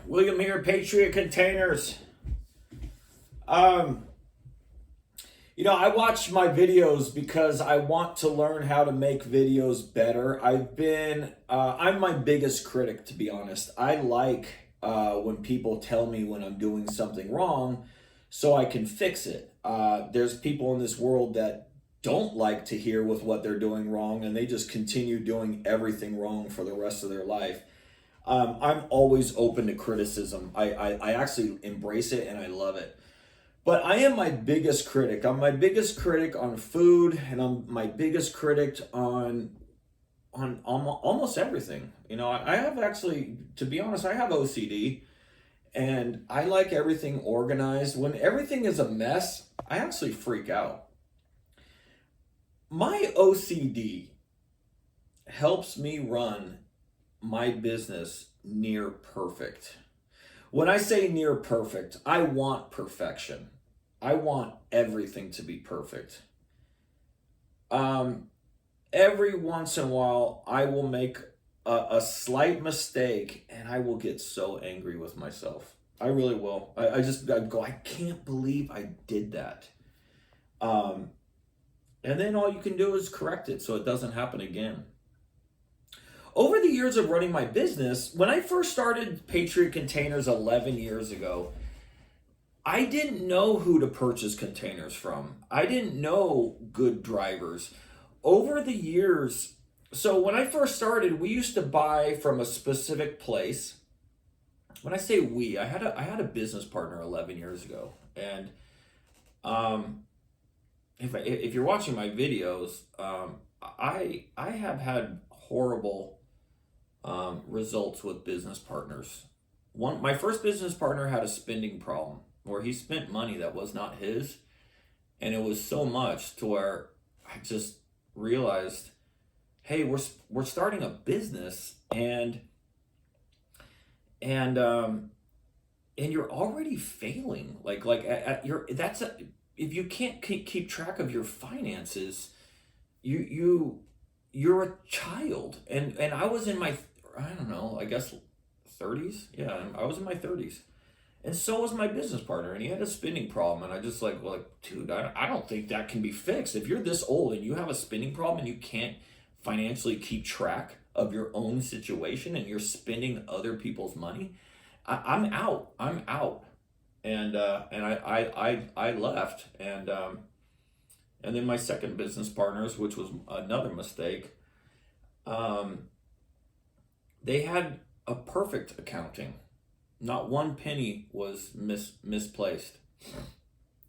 William here, Patriot Containers. Um, I watch my videos because I want to learn how to make videos better. I'm my biggest critic, to be honest. I like when people tell me when I'm doing something wrong so I can fix it. There's people in this world that don't like to hear with what they're doing wrong, and they just continue doing everything wrong for the rest of their life. I'm always open to criticism. I actually embrace it and I love it. But I am my biggest critic. I'm my biggest critic on food, and I'm my biggest critic on almost everything. I have actually, to be honest, I have OCD, and I like everything organized. When everything is a mess, I actually freak out. My OCD helps me run my business near perfect. When I say near perfect, I want perfection. I want everything to be perfect. Um, every once in a while, I will make a slight mistake and I will get so angry with myself. I really will. I go, I can't believe I did that. Um, and then all you can do is correct it so it doesn't happen again. Over the years of running my business, when I first started Patriot Containers 11 years ago, I didn't know who to purchase containers from. I didn't know good drivers. Over the years, so when I first started, we used to buy from a specific place. When I say we, I had a business partner 11 years ago, and um, if you're watching my videos, I have had horrible results with business partners. My first business partner had a spending problem where he spent money that was not his, and it was so much to where I just realized, hey, we're starting a business, and and you're already failing. At your that's a if you can't keep track of your finances, you're a child. And I was in my, I don't know, I guess 30s. Yeah, I was in my 30s. And so was my business partner, and he had a spending problem. And I just dude, I don't think that can be fixed. If you're this old and you have a spending problem and you can't financially keep track of your own situation and you're spending other people's money, I'm out. I'm out. And I left. And then my second business partners, which was another mistake, um, they had a perfect accounting. Not one penny was misplaced.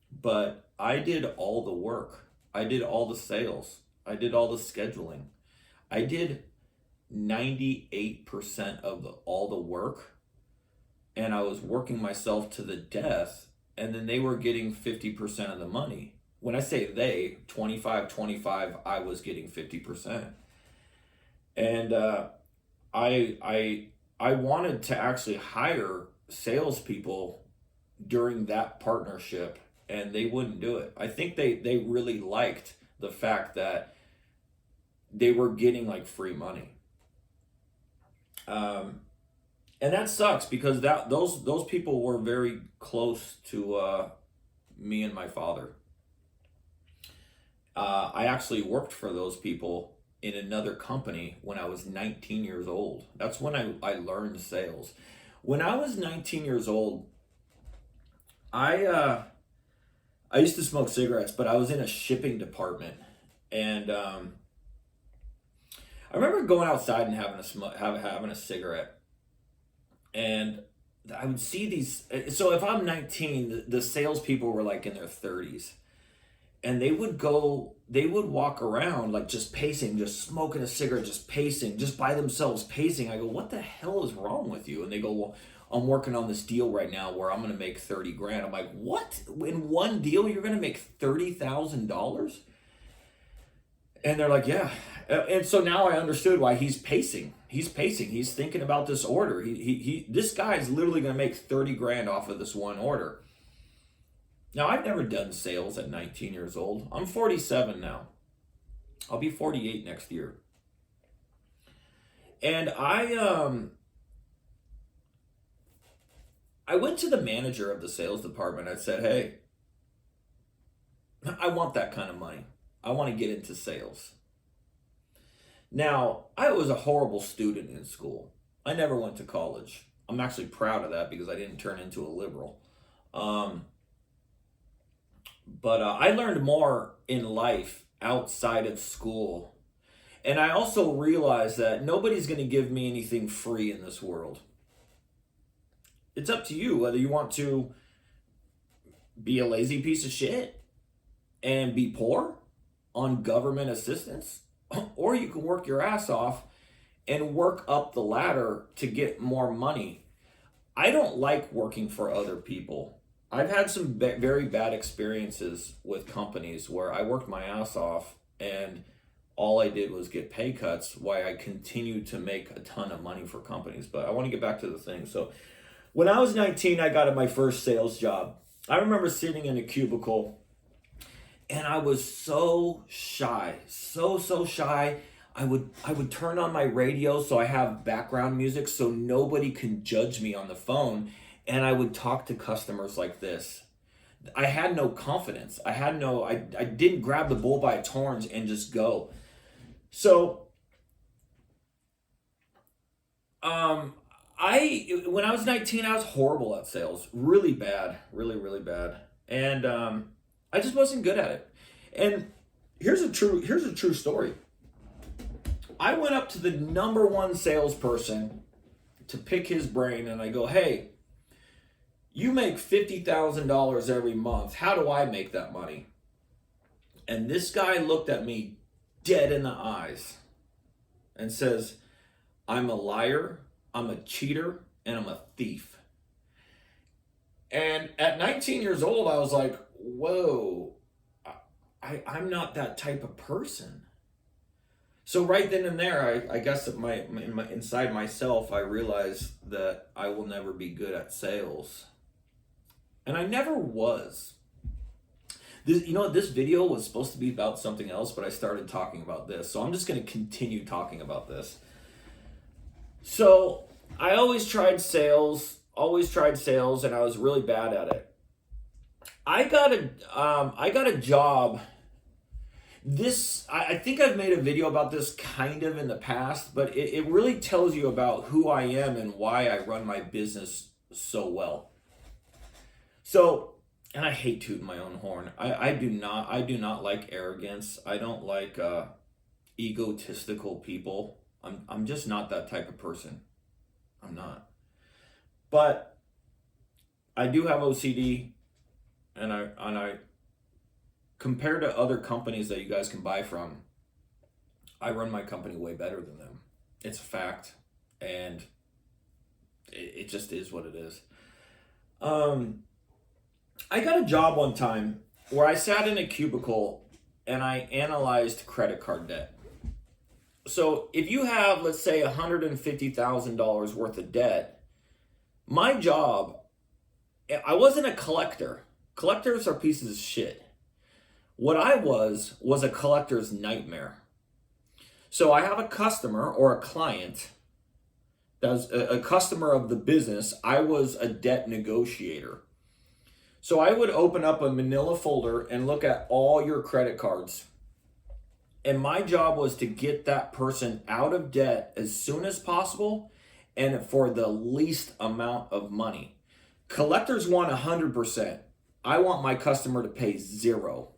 But I did all the work. I did all the sales. I did all the scheduling. I did 98% of all the work, and I was working myself to the death, and then they were getting 50% of the money. When I say they, 25, I was getting 50%. And I wanted to actually hire salespeople during that partnership, and they wouldn't do it. I think they really liked the fact that they were getting like free money. Um, and that sucks because those people were very close to me and my father. I actually worked for those people in another company when I was 19 years old. That's when I learned sales. When I was 19 years old, I used to smoke cigarettes, but I was in a shipping department, and I remember going outside and having a cigarette, and I would see these. So if I'm 19, the salespeople were like in their 30s, and they would walk around like just pacing, just smoking a cigarette, just pacing, just by themselves pacing. I go, what the hell is wrong with you? And they go, well, I'm working on this deal right now where I'm going to make 30 grand. I'm like, what? In one deal, you're going to make $30,000? And they're like, yeah. And so now I understood why he's pacing. He's pacing. He's thinking about this order. This guy's literally going to make 30 grand off of this one order. Now, I've never done sales at 19 years old. I'm 47 now. I'll be 48 next year. And I went to the manager of the sales department. I said, hey, I want that kind of money. I want to get into sales. Now, I was a horrible student in school. I never went to college. I'm actually proud of that because I didn't turn into a liberal. Um, but I learned more in life outside of school. And I also realized that nobody's going to give me anything free in this world. It's up to you whether you want to be a lazy piece of shit and be poor on government assistance, or you can work your ass off and work up the ladder to get more money. I don't like working for other people. I've had some very bad experiences with companies where I worked my ass off and all I did was get pay cuts while I continued to make a ton of money for companies. But I want to get back to the thing. So when I was 19, I got my first sales job. I remember sitting in a cubicle and I was so shy, so shy. I would turn on my radio so I have background music so nobody can judge me on the phone, and I would talk to customers like this. I had no confidence. I didn't grab the bull by its horns and just go. So when I was 19, I was horrible at sales, really bad, really bad, and I just wasn't good at it. And here's a true story. I went up to the number one salesperson to pick his brain, and I go, "Hey, you make $50,000 every month. How do I make that money?" And this guy looked at me dead in the eyes and says, "I'm a liar, I'm a cheater, and I'm a thief." And at 19 years old, I was like, whoa, I'm not that type of person. So right then and there, I guess inside myself, I realized that I will never be good at sales. And I never was. This video was supposed to be about something else, but I started talking about this. So I'm just going to continue talking about this. So I always tried sales, and I was really bad at it. I got a job. I think I've made a video about this kind of in the past, but it really tells you about who I am and why I run my business so well. So, and I hate tooting my own horn. I do not like arrogance. I don't like egotistical people. I'm just not that type of person. I'm not. But I do have OCD, and I compared to other companies that you guys can buy from, I run my company way better than them. It's a fact, and it just is what it is. I got a job one time where I sat in a cubicle and I analyzed credit card debt. So if you have, let's say, $150,000 worth of debt, my job, I wasn't a collector. Collectors are pieces of shit. What I was a collector's nightmare. So I have a customer or a client that's a customer of the business. I was a debt negotiator. So I would open up a manila folder and look at all your credit cards. And my job was to get that person out of debt as soon as possible and for the least amount of money. Collectors want 100%. I want my customer to pay 0.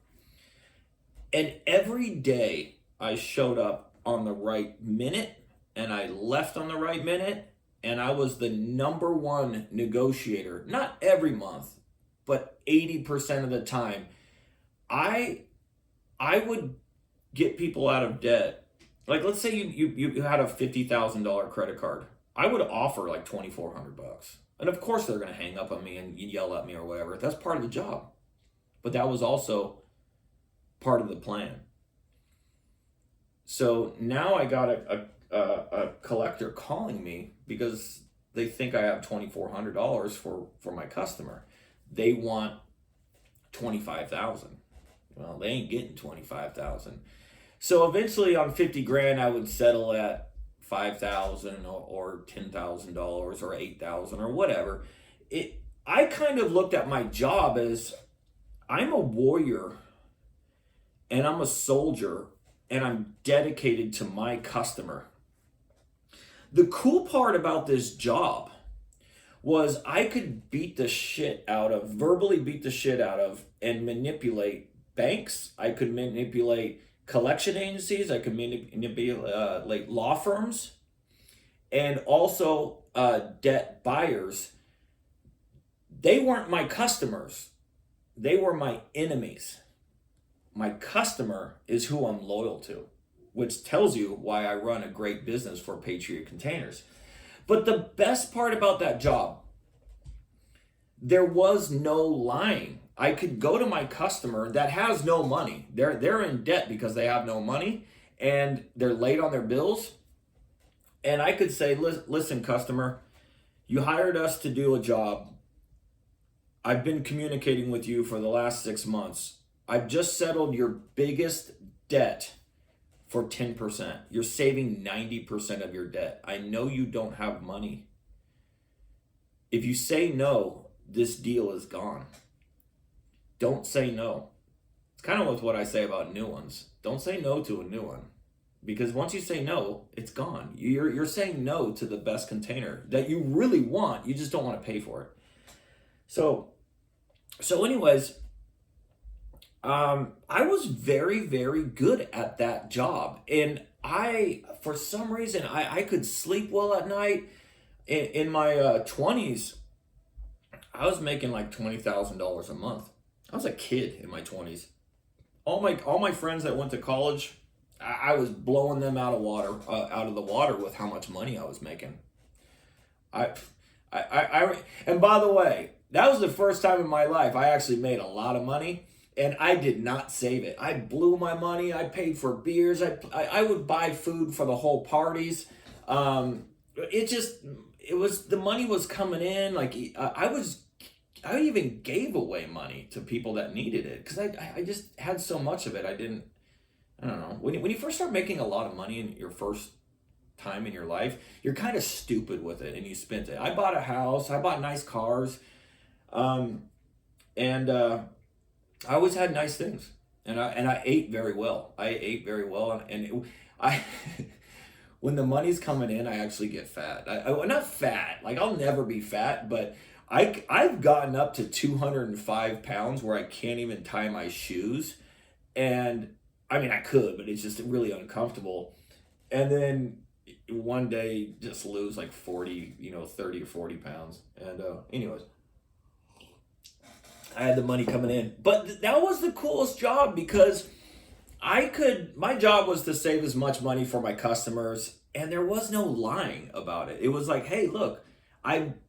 And every day I showed up on the right minute and I left on the right minute, and I was the number one negotiator. Not every month, but 80% of the time. I would get people out of debt. Like, let's say you had a $50,000 credit card. I would offer like $2,400. And of course they're going to hang up on me and yell at me or whatever. That's part of the job. But that was also part of the plan. So now I got a collector calling me because they think I have $2,400 for my customer. They want $25,000. Well, they ain't getting $25,000. So eventually on 50 grand, I would settle at $5,000 or $10,000 or $8,000 or whatever. I kind of looked at my job as I'm a warrior and I'm a soldier and I'm dedicated to my customer. The cool part about this job was I could verbally beat the shit out of, and manipulate banks. I could manipulate collection agencies. I could manipulate law firms, and also debt buyers. They weren't my customers. They were my enemies. My customer is who I'm loyal to, which tells you why I run a great business for Patriot Containers. But the best part about that job, there was no lying. I could go to my customer that has no money. They're in debt because they have no money and they're late on their bills. And I could say, listen, customer, you hired us to do a job. I've been communicating with you for the last 6 months. I've just settled your biggest debt for 10%. You're saving 90% of your debt. I know you don't have money. If you say no, this deal is gone. Don't say no. It's kind of with what I say about new ones. Don't say no to a new one. Because once you say no, it's gone. You're saying no to the best container that you really want. You just don't want to pay for it. So anyways, I was very, very good at that job. And for some reason, I could sleep well at night. In my 20s, I was making like $20,000 a month. I was a kid in my 20s. All my friends that went to college, I was blowing them out of the water with how much money I was making. And by the way, that was the first time in my life I actually made a lot of money, and I did not save it. I blew my money. I paid for beers. I would buy food for the whole parties. The money was coming in. Like I even gave away money to people that needed it because I just had so much of it. I don't know. When you first start making a lot of money in your first time in your life, you're kind of stupid with it and you spent it. I bought a house. I bought nice cars. I always had nice things, and I ate very well. When the money's coming in, I actually get fat. Not fat, like I'll never be fat, but I've gotten up to 205 pounds where I can't even tie my shoes, and I mean I could, but it's just really uncomfortable. And then one day just lose like 30 or 40 pounds, and anyways. I had the money coming in. But that was the coolest job because my job was to save as much money for my customers, and there was no lying about it. It was like, hey, look,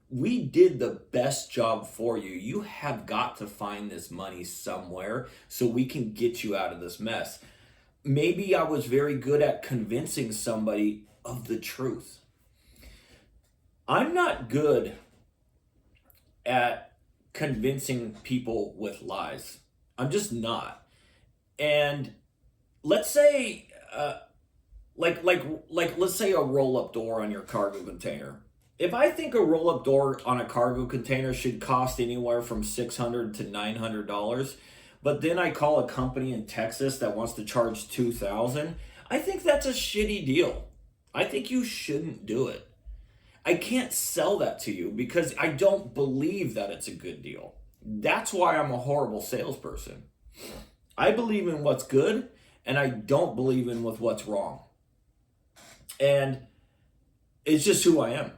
we did the best job for you. You have got to find this money somewhere so we can get you out of this mess. Maybe I was very good at convincing somebody of the truth. I'm not good at convincing people with lies. I'm just not. And let's say let's say a roll-up door on your cargo container. If I think a roll-up door on a cargo container should cost anywhere from $600 to $900, but then I call a company in Texas that wants to charge $2,000, I think that's a shitty deal. I think you shouldn't do it. I can't sell that to you because I don't believe that it's a good deal. That's why I'm a horrible salesperson. I believe in what's good and I don't believe in with what's wrong. And it's just who I am.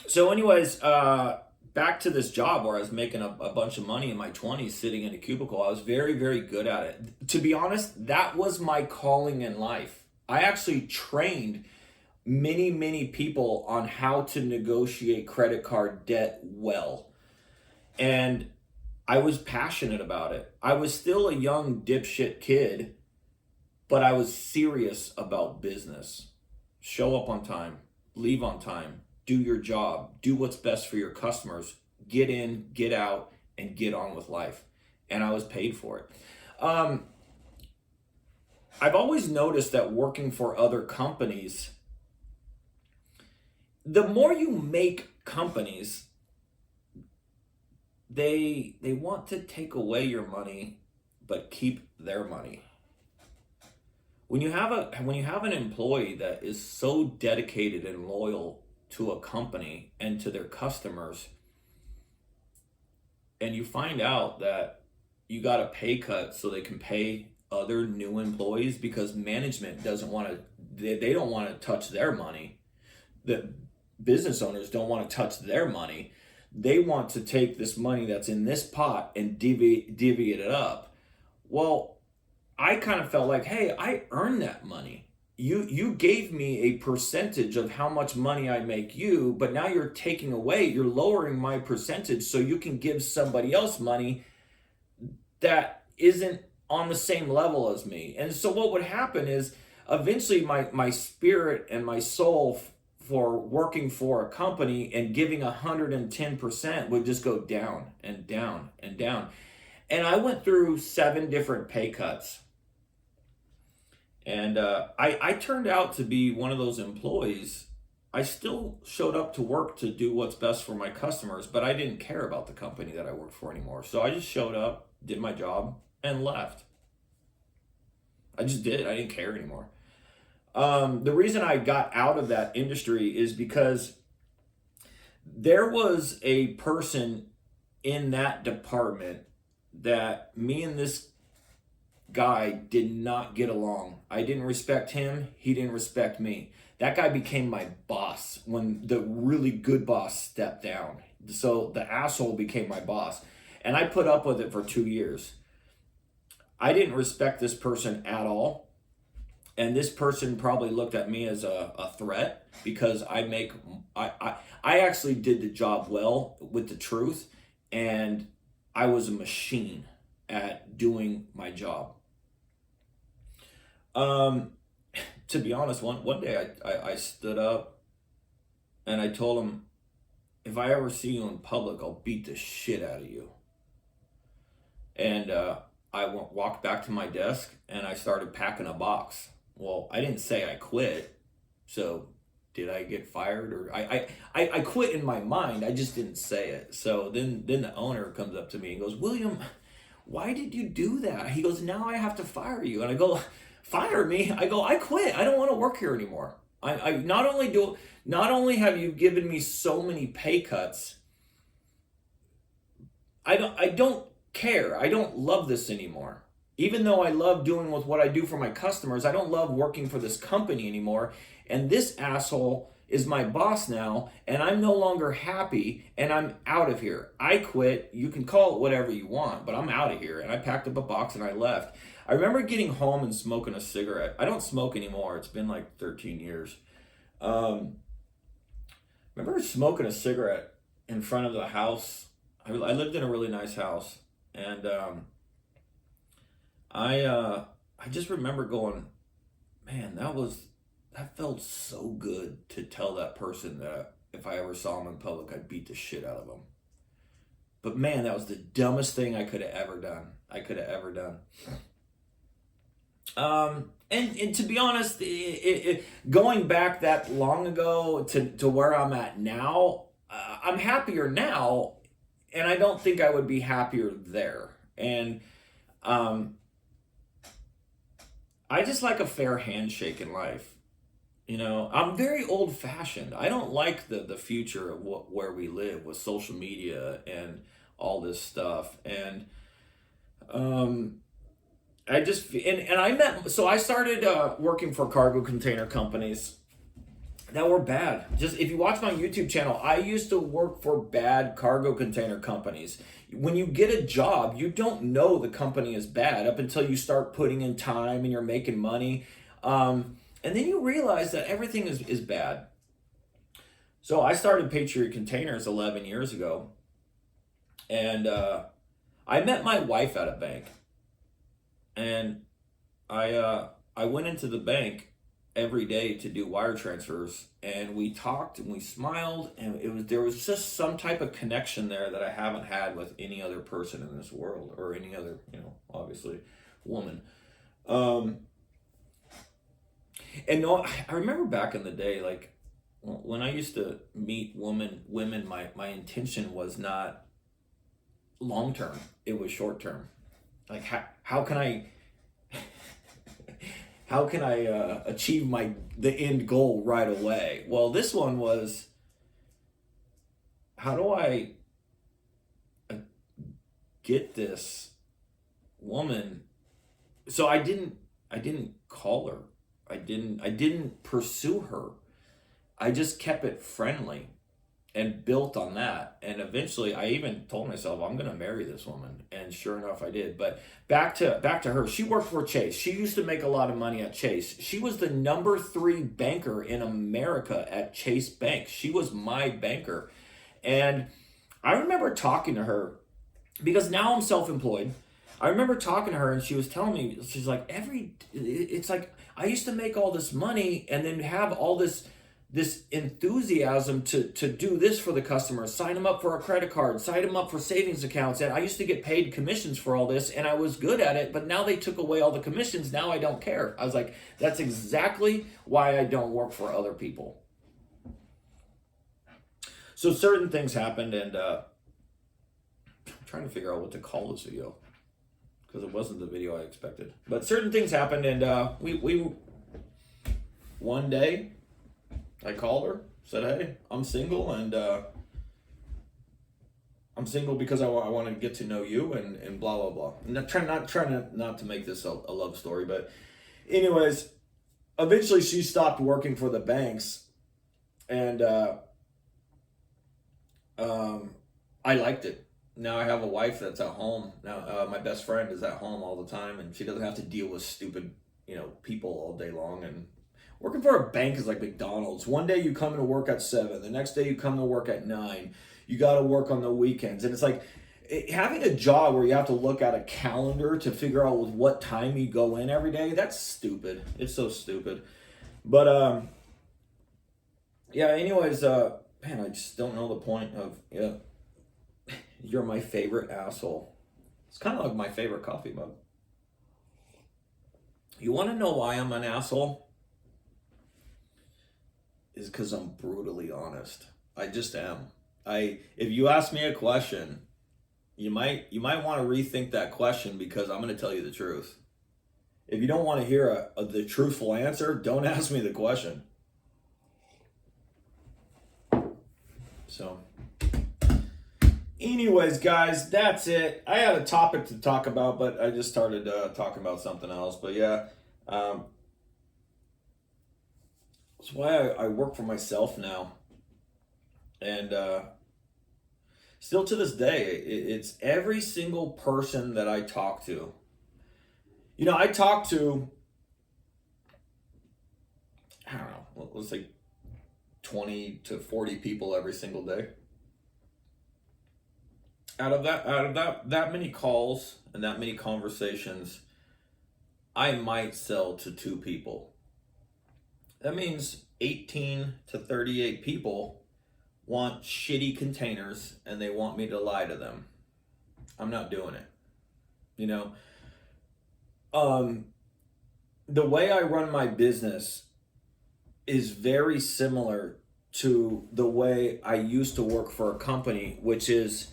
So anyways, back to this job where I was making a bunch of money in my 20s sitting in a cubicle. I was very, very good at it. To be honest, that was my calling in life. I actually trained many people on how to negotiate credit card debt well. And I was passionate about it. I was still a young dipshit kid, but I was serious about business. Show up on time, leave on time, do your job, do what's best for your customers, get in, get out, and get on with life. And I was paid for it. I've always noticed that working for other companies, the more you make companies, they want to take away your money but keep their money. When you have an employee that is so dedicated and loyal to a company and to their customers, and you find out that you got a pay cut so they can pay other new employees because management doesn't want to, they don't want to touch their money. The business owners don't want to touch their money. They want to take this money that's in this pot and deviate it up. Well, I kind of felt like, hey, I earned that money. You gave me a percentage of how much money I make you, but now you're taking away, you're lowering my percentage so you can give somebody else money that isn't on the same level as me. And so what would happen is eventually my spirit and my soul for working for a company and giving 110% would just go down and down and down. And I went through 7 different pay cuts. And I turned out to be one of those employees. I still showed up to work to do what's best for my customers, but I didn't care about the company that I worked for anymore. So I just showed up, did my job, and left. I just did. I didn't care anymore. The reason I got out of that industry is because there was a person in that department that me and this guy did not get along. I didn't respect him. He didn't respect me. That guy became my boss when the really good boss stepped down. So the asshole became my boss. And I put up with it for 2 years. I didn't respect this person at all. And this person probably looked at me as a threat because I actually did the job well with the truth. And I was a machine at doing my job. To be honest, one day I stood up and I told him, if I ever see you in public, I'll beat the shit out of you. And I walked back to my desk and I started packing a box. Well, I didn't say I quit. So did I get fired? Or I quit in my mind. I just didn't say it. So then the owner comes up to me and goes, William, why did you do that? He goes, now I have to fire you. And I go, fire me? I go, I quit. I don't want to work here anymore. I not only have you given me so many pay cuts, I don't care. I don't love this anymore. Even though I love doing with what I do for my customers, I don't love working for this company anymore. And this asshole is my boss now, and I'm no longer happy, and I'm out of here. I quit. You can call it whatever you want, but I'm out of here. And I packed up a box and I left. I remember getting home and smoking a cigarette. I don't smoke anymore. It's been like 13 years. Remember smoking a cigarette in front of the house. I lived in a really nice house, and I just remember going, man, that felt so good to tell that person that if I ever saw him in public, I'd beat the shit out of him. But man, that was the dumbest thing I could have ever done. And to be honest, going back that long ago to where I'm at now, I'm happier now, and I don't think I would be happier there. And I just like a fair handshake in life. You know, I'm very old-fashioned. I don't like the future of where we live with social media and all this stuff. And I started working for cargo container companies that were bad. Just if you watch my YouTube channel, I used to work for bad cargo container companies. When you get a job, you don't know the company is bad up until you start putting in time and you're making money. And then you realize that everything is bad. So I started Patriot Containers 11 years ago. And I met my wife at a bank. And I went into the bank every day to do wire transfers, and we talked and we smiled, and there was just some type of connection there that I haven't had with any other person in this world, or any other, obviously, woman. And no, I remember back in the day, like when I used to meet women, my intention was not long term. It was short term. Like how can I how can I achieve the end goal right away? Well, this one was, how do I uh, get this woman? So I didn't call her. I didn't pursue her. I just kept it friendly and built on that. And eventually I even told myself I'm going to marry this woman, and sure enough I did. But back to her. She worked for Chase. She used to make a lot of money at Chase. She was the number 3 banker in America at Chase Bank. She was my banker. And I remember talking to her because now I'm self-employed. I remember talking to her and she was telling me, she's like, it's like I used to make all this money and then have all this enthusiasm to do this for the customers, sign them up for a credit card, sign them up for savings accounts. And I used to get paid commissions for all this and I was good at it, but now they took away all the commissions. Now I don't care. I was like, that's exactly why I don't work for other people. So certain things happened, and I'm trying to figure out what to call this video because it wasn't the video I expected. But certain things happened, and we one day I called her, said, "Hey, I'm single, and I'm single because I want to get to know you, and blah blah blah." I'm not trying to make this a love story, but anyways, eventually she stopped working for the banks, and I liked it. Now I have a wife that's at home. Now my best friend is at home all the time, and she doesn't have to deal with stupid, people all day long. And working for a bank is like McDonald's. One day you come to work at 7. The next day you come to work at 9. You got to work on the weekends. And it's like having a job where you have to look at a calendar to figure out what time you go in every day. That's stupid. It's so stupid. But, yeah, anyways, man, I just don't know the point of, you're my favorite asshole. It's kind of like my favorite coffee mug. You want to know why I'm an asshole? Is because I'm brutally honest. I just am. If you ask me a question, you might want to rethink that question because I'm going to tell you the truth. If you don't want to hear the truthful answer, don't ask me the question. So, anyways, guys, that's it. I had a topic to talk about, but I just started talking about something else. But yeah, that's why I work for myself now. And still to this day, it's every single person that I talk to. I talk to, I don't know, let's say 20 to 40 people every single day. Out of that many calls and that many conversations, I might sell to 2 people. That means 18 to 38 people want shitty containers and they want me to lie to them. I'm not doing it. The way I run my business is very similar to the way I used to work for a company, which is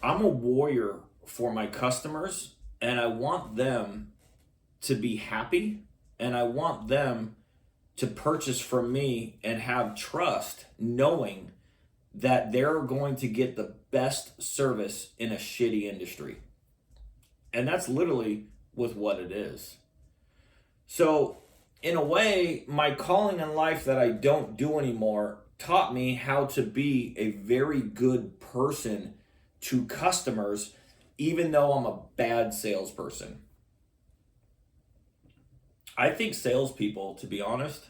I'm a warrior for my customers, and I want them to be happy, and I want them to purchase from me and have trust, knowing that they're going to get the best service in a shitty industry. And that's literally with what it is. So, in a way, my calling in life that I don't do anymore taught me how to be a very good person to customers, even though I'm a bad salesperson. I think salespeople, to be honest,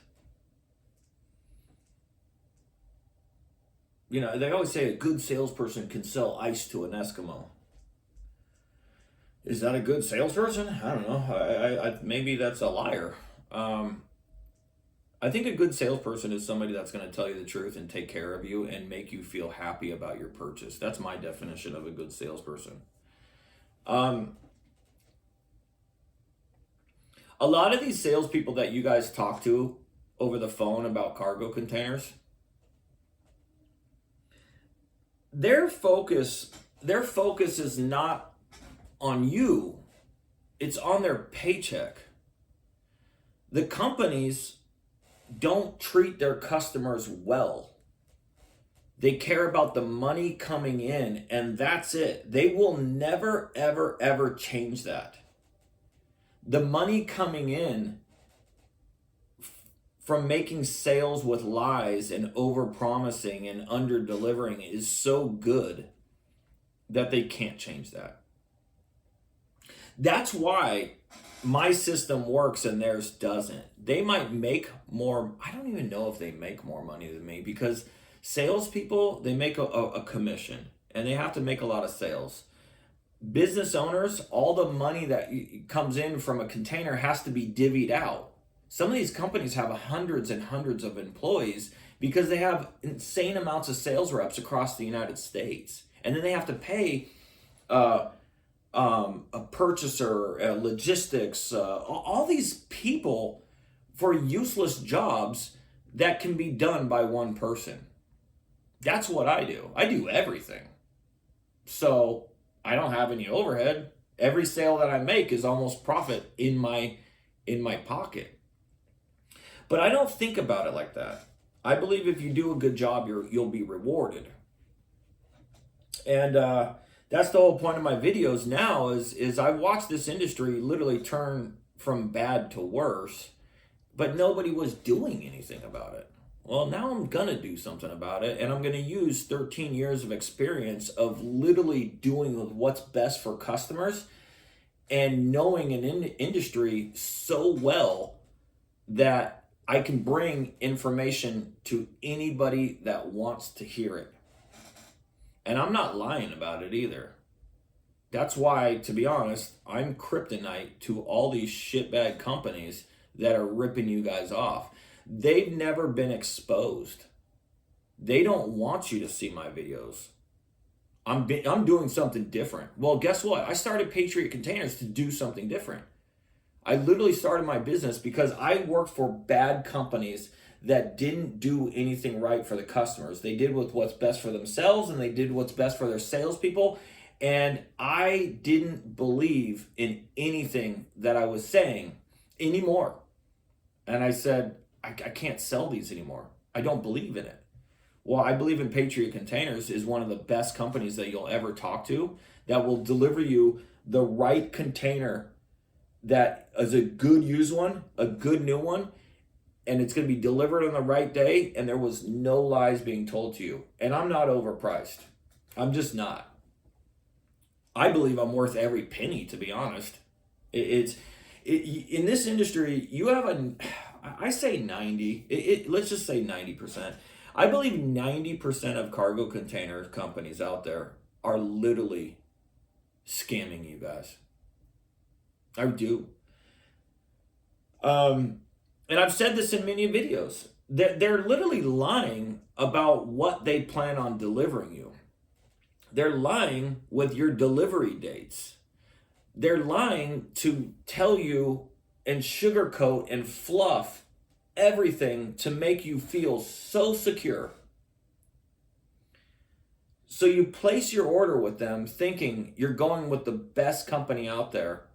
they always say a good salesperson can sell ice to an Eskimo. Is that a good salesperson? I don't know. I maybe that's a liar. I think a good salesperson is somebody that's going to tell you the truth and take care of you and make you feel happy about your purchase. That's my definition of a good salesperson. A lot of these salespeople that you guys talk to over the phone about cargo containers, their focus is not on you, it's on their paycheck. The companies don't treat their customers well. They care about the money coming in, and that's it. They will never, ever, ever change that. The money coming in from making sales with lies and over-promising and under-delivering is so good that they can't change that. That's why my system works and theirs doesn't. They might make more. I don't even know if they make more money than me, because salespeople, they make a commission and they have to make a lot of sales. Business owners, all the money that comes in from a container has to be divvied out. Some of these companies have hundreds and hundreds of employees because they have insane amounts of sales reps across the United States. And then they have to pay a purchaser, logistics, all these people for useless jobs that can be done by one person. That's what I do. I do everything. So I don't have any overhead. Every sale that I make is almost profit in my pocket. But I don't think about it like that. I believe if you do a good job, you'll be rewarded. And that's the whole point of my videos now is I watched this industry literally turn from bad to worse, but nobody was doing anything about it. Well, now I'm going to do something about it, and I'm going to use 13 years of experience of literally doing what's best for customers and knowing an industry so well that I can bring information to anybody that wants to hear it. And I'm not lying about it either. That's why, to be honest, I'm kryptonite to all these shitbag companies that are ripping you guys off. They've never been exposed. They don't want you to see my videos. I'm doing something different. Well, guess what? I started Patriot Containers to do something different. I literally started my business because I worked for bad companies that didn't do anything right for the customers. They did what's best for themselves, and they did what's best for their salespeople. And I didn't believe in anything that I was saying anymore. And I said, I can't sell these anymore. I don't believe in it. Well, I believe in Patriot Containers is one of the best companies that you'll ever talk to, that will deliver you the right container that is a good used one, a good new one, and it's going to be delivered on the right day, and there was no lies being told to you. And I'm not overpriced. I'm just not. I believe I'm worth every penny, to be honest. In this industry, you have I say 90, let's just say 90%. I believe 90% of cargo container companies out there are literally scamming you guys. I do. And I've said this in many videos. They're literally lying about what they plan on delivering you. They're lying with your delivery dates. They're lying to tell you and sugarcoat and fluff everything to make you feel so secure. So you place your order with them thinking you're going with the best company out there,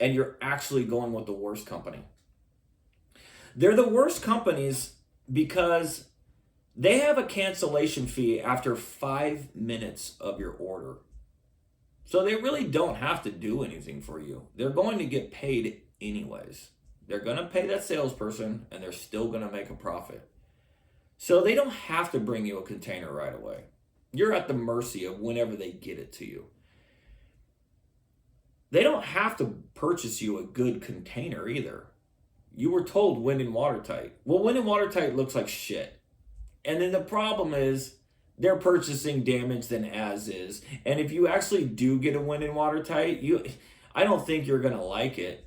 and you're actually going with the worst company. They're the worst companies because they have a cancellation fee after 5 minutes of your order. So they really don't have to do anything for you. They're going to get paid anyways. They're going to pay that salesperson, and they're still going to make a profit. So they don't have to bring you a container right away. You're at the mercy of whenever they get it to you. They don't have to purchase you a good container either. You were told wind and watertight. Well, wind and watertight looks like shit. And then the problem is they're purchasing damaged than as is. And if you actually do get a wind and watertight, I don't think you're going to like it.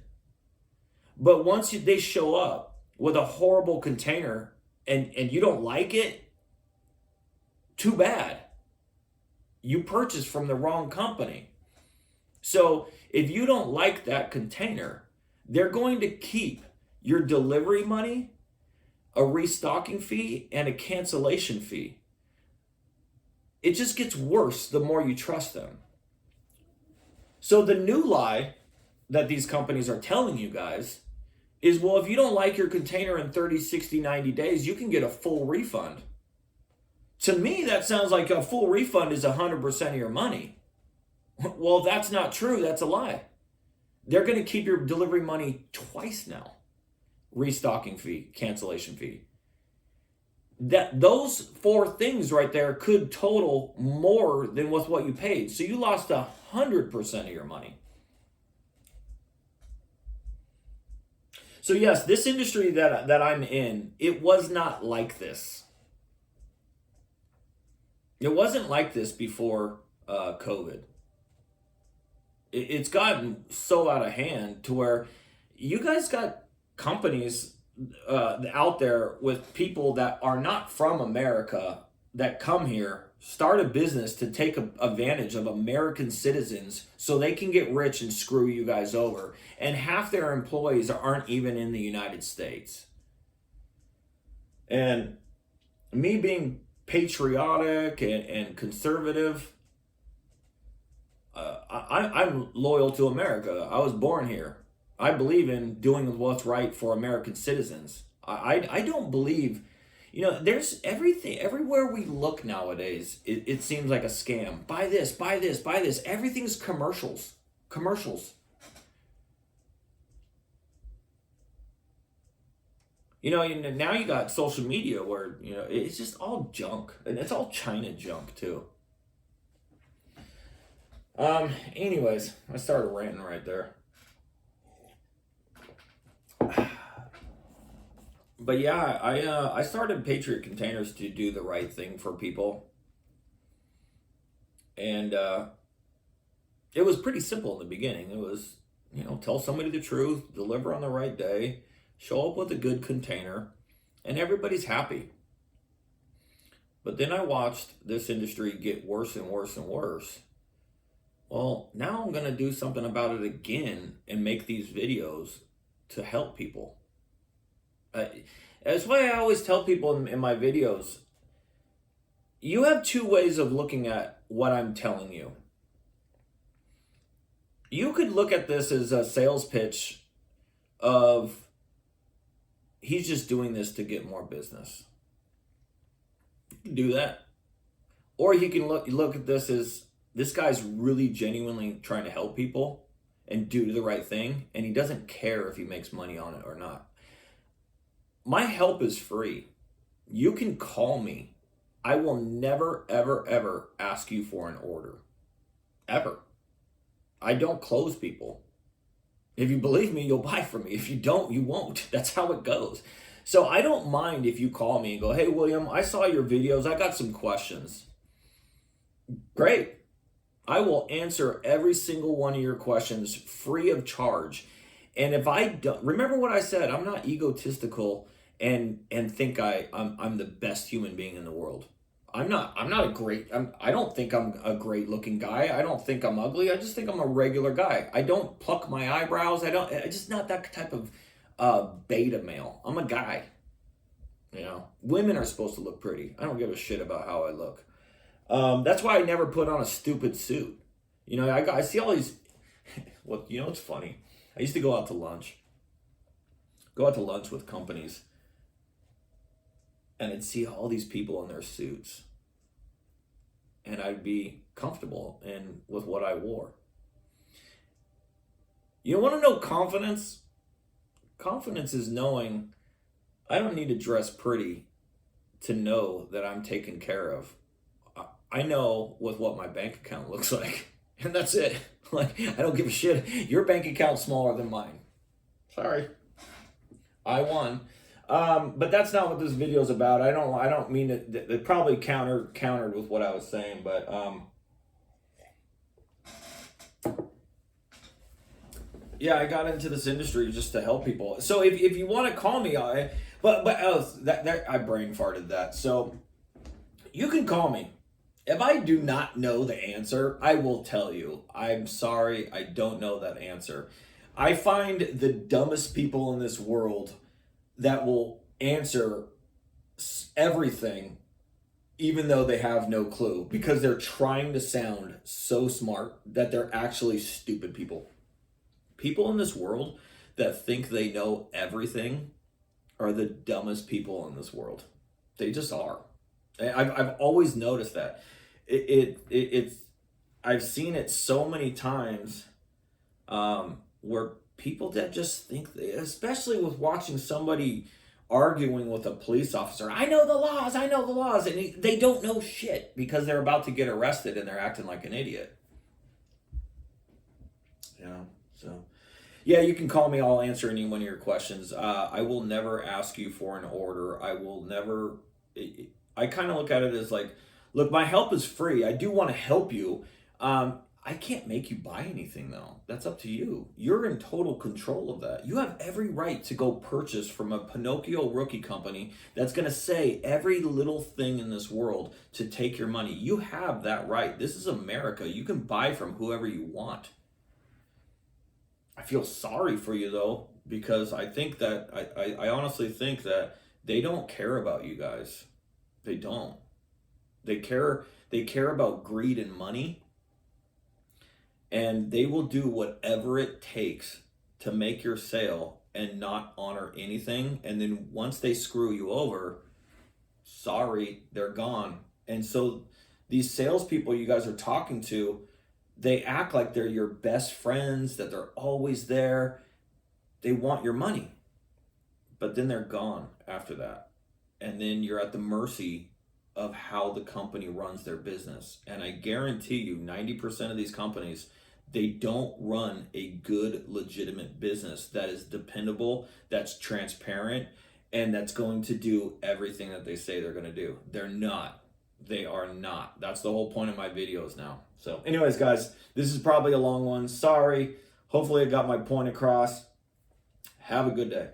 But once they show up with a horrible container and you don't like it, too bad. You purchased from the wrong company. So if you don't like that container, they're going to keep your delivery money, a restocking fee, and a cancellation fee. it just gets worse the more you trust them. So the new lie that these companies are telling you guys is, well, if you don't like your container in 30, 60, 90 days, you can get a full refund. To me, that sounds like a full refund is 100% of your money. Well, that's not true. That's a lie. They're going to keep your delivery money twice now. Restocking fee, cancellation fee. Those four things right there could total more than with what you paid. So you lost 100% of your money. So yes, this industry that I'm in, it was not like this. It wasn't like this before COVID. It's gotten so out of hand to where you guys got companies out there with people that are not from America that come here, start a business to take advantage of American citizens so they can get rich and screw you guys over. And half their employees aren't even in the United States. And me being patriotic and conservative, I'm loyal to America. I was born here. I believe in doing what's right for American citizens. I don't believe, there's everything, everywhere we look nowadays, it seems like a scam. Buy this, buy this, buy this. Everything's commercials. Commercials. Now you got social media where, it's just all junk. And it's all China junk, too. Anyways, I started ranting right there. But yeah, I started Patriot Containers to do the right thing for people. And it was pretty simple in the beginning. It was, tell somebody the truth, deliver on the right day, show up with a good container, and everybody's happy. But then I watched this industry get worse and worse and worse. Well, now I'm going to do something about it again and make these videos to help people. That's why I always tell people in my videos, you have two ways of looking at what I'm telling you. You could look at this as a sales pitch of he's just doing this to get more business. You can do that. Or you can look at this as this guy's really genuinely trying to help people and do the right thing, and he doesn't care if he makes money on it or not. My help is free. You can call me. I will never, ever, ever ask you for an order. Ever. I don't close people. If you believe me, you'll buy from me. If you don't, you won't. That's how it goes. So I don't mind if you call me and go, hey, William, I saw your videos. I got some questions. Great. I will answer every single one of your questions free of charge. And if I don't, remember what I said, I'm not egotistical and think I'm the best human being in the world. I don't think I'm a great looking guy. I don't think I'm ugly. I just think I'm a regular guy. I don't pluck my eyebrows. I'm just not that type of beta male. I'm a guy. Women are supposed to look pretty. I don't give a shit about how I look. That's why I never put on a stupid suit. I see all these, well, it's funny. I used to go out to lunch with companies, and I'd see all these people in their suits, and I'd be comfortable with what I wore. You want to know confidence? Confidence is knowing I don't need to dress pretty to know that I'm taken care of. I know what my bank account looks like, and that's it. Like, I don't give a shit. Your bank account's smaller than mine. Sorry. I won. But that's not what this video's about. I don't mean it probably countered with what I was saying, but yeah, I got into this industry just to help people. So if you want to call me, I brain farted that. So you can call me. If I do not know the answer, I will tell you. I'm sorry, I don't know that answer. I find the dumbest people in this world that will answer everything even though they have no clue, because they're trying to sound so smart that they're actually stupid people. People in this world that think they know everything are the dumbest people in this world. They just are. I've always noticed that. It's I've seen it so many times, where people that just think, especially with watching somebody arguing with a police officer, I know the laws, I know the laws, and they don't know shit because they're about to get arrested and they're acting like an idiot. So yeah, you can call me. I'll answer any one of your questions. I will never ask you for an order. I will never. I kind of look at it as like, look, my help is free. I do want to help you. I can't make you buy anything though. That's up to you. You're in total control of that. You have every right to go purchase from a Pinocchio rookie company that's going to say every little thing in this world to take your money. You have that right. This is America. You can buy from whoever you want. I feel sorry for you though, because I think that I honestly think that they don't care about you guys. They don't. They care about greed and money, and they will do whatever it takes to make your sale and not honor anything. And then once they screw you over, sorry, they're gone. And so these salespeople you guys are talking to, they act like they're your best friends, that they're always there. They want your money, but then they're gone after that. And then you're at the mercy of how the company runs their business. And I guarantee you, 90% of these companies, they don't run a good, legitimate business that is dependable, that's transparent, and that's going to do everything that they say they're going to do. They're not. They are not. That's the whole point of my videos now. So anyways, guys, this is probably a long one. Sorry. Hopefully I got my point across. Have a good day.